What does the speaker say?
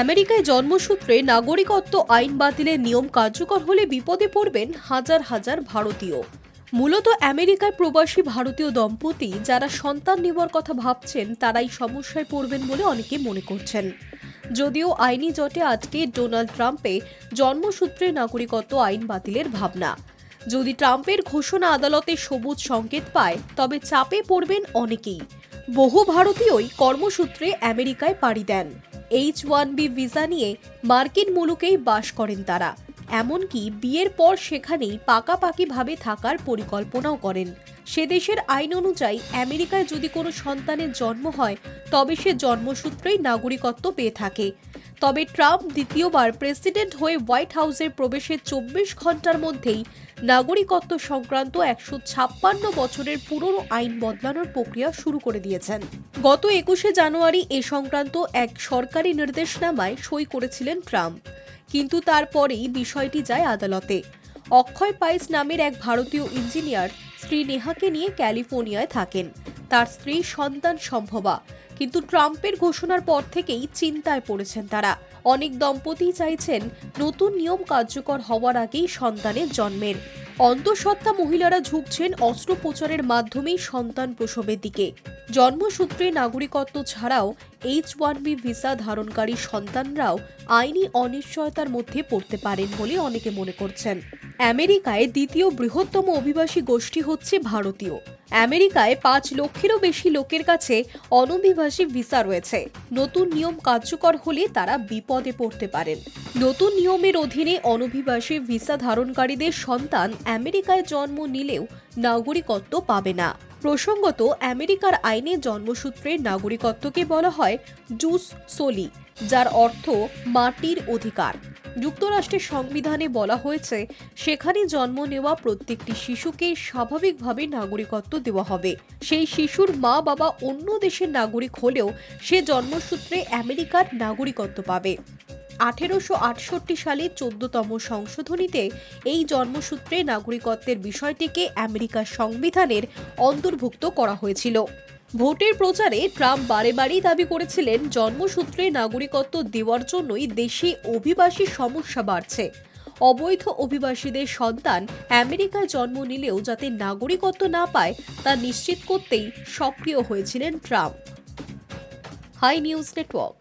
আমেরিকায় জন্মসূত্রে নাগরিকত্ব আইন বাতিলের নিয়ম কার্যকর হলে বিপদে পড়বেন হাজার হাজার ভারতীয়। মূলত আমেরিকায় প্রবাসী ভারতীয় দম্পতি যারা সন্তান নেওয়ার কথা ভাবছেন তারাই সমস্যায় পড়বেন বলে অনেকে মনে করছেন। যদিও আইনি জটে আটকে ডোনাল্ড ট্রাম্পে জন্মসূত্রে নাগরিকত্ব আইন বাতিলের ভাবনা। যদি ট্রাম্পের ঘোষণা আদালতে সবুজ সংকেত পায় তবে চাপে পড়বেন অনেকেই। বহু ভারতীয়ই কর্মসূত্রে আমেরিকায় পাড়ি দেন। H-1B ভিসা নিয়ে মার্কিন মুলুকেই বাস করেন তারা। এমনকি বিয়ের পর সেখানেই পাকাপাকিভাবে থাকার পরিকল্পনাও করেন। সে দেশের আইন অনুযায়ী আমেরিকায় যদি কোনো সন্তানের জন্ম হয় তবে সে জন্মসূত্রেই নাগরিকত্ব পেয়ে থাকে। তবে ট্রাম্প দ্বিতীয়বার প্রেসিডেন্ট হয়ে হোয়াইট হাউসের প্রবেশের 24 ঘন্টার মধ্যেই নাগরিকত্ব সংক্রান্ত 156 বছরের পুরনো আইন বদলানোর প্রক্রিয়া শুরু করে দিয়েছেন। গত 21শে জানুয়ারি এ সংক্রান্ত এক সরকারি নির্দেশনামায় সই করেছিলেন ট্রাম্প, কিন্তু তারপরেই বিষয়টি যায় আদালতে। অক্ষয় পাইস নামের এক ভারতীয় ইঞ্জিনিয়ার স্ত্রী নেহাকে নিয়ে ক্যালিফোর্নিয়ায় থাকেন। তার স্ত্রী সন্তান সম্ভবা, কিন্তু ট্রাম্পের ঘোষণার পর থেকেই চিন্তায় পড়েছেন তারা। অনেক দম্পতি চাইছেন নতুন নিয়ম কার্যকর হওয়ার আগেই সন্তানের জন্মের। অন্তঃসত্ত্বা মহিলারা ঝুঁকছেন অস্ত্রোপচারের মাধ্যমেই সন্তান প্রসবের দিকে। জন্মসূত্রে নাগরিকত্ব ছাড়াও H-1B ভিসা ধারণকারী সন্তানরাও আইনি অনিশ্চয়তার মধ্যে পড়তে পারেন বলে অনেকে মনে করছেন। আমেরিকায় দ্বিতীয় বৃহত্তম অভিবাসী গোষ্ঠী হচ্ছে ভারতীয়। আমেরিকায় 5 লক্ষেরও বেশি লোকের কাছে অনভিবাসী ভিসা রয়েছে। নতুন নিয়ম কার্যকর হলে তারা বিপদে পড়তে পারেন। নতুন নিয়মের অধীনে অনভিবাসী ভিসা ধারণকারীদের সন্তান আমেরিকায় জন্ম নিলেও নাগরিকত্ব পাবে না। প্রসঙ্গত, আমেরিকার আইনে জন্মসূত্রের নাগরিকত্বকে বলা হয় জুস সোলি, যার অর্থ মাটির অধিকার। যুক্তরাষ্ট্রের সংবিধানে বলা হয়েছে সেখানে জন্ম নেওয়া প্রত্যেকটি শিশুকে স্বাভাবিকভাবে নাগরিকত্ব দেওয়া হবে। সেই শিশুর মা বাবা অন্য দেশের নাগরিক হলেও সে জন্মসূত্রে আমেরিকার নাগরিকত্ব পাবে। 1868 সালে 14তম সংশোধনীতে এই জন্মসূত্রে নাগরিকত্বের বিষয়টিকে আমেরিকার সংবিধানের অন্তর্ভুক্ত করা হয়েছিল। ভোটের প্রচারে ট্রাম্প বারে বারেই দাবি করেছিলেন জন্মসূত্রে নাগরিকত্ব দেওয়ার জন্যই দেশে অভিবাসী সমস্যা বাড়ছে। অবৈধ অভিবাসীদের সন্তান আমেরিকায় জন্ম নিলেও যাতে নাগরিকত্ব না পায় তা নিশ্চিত করতেই সক্রিয় হয়েছিলেন ট্রাম্প। High news network.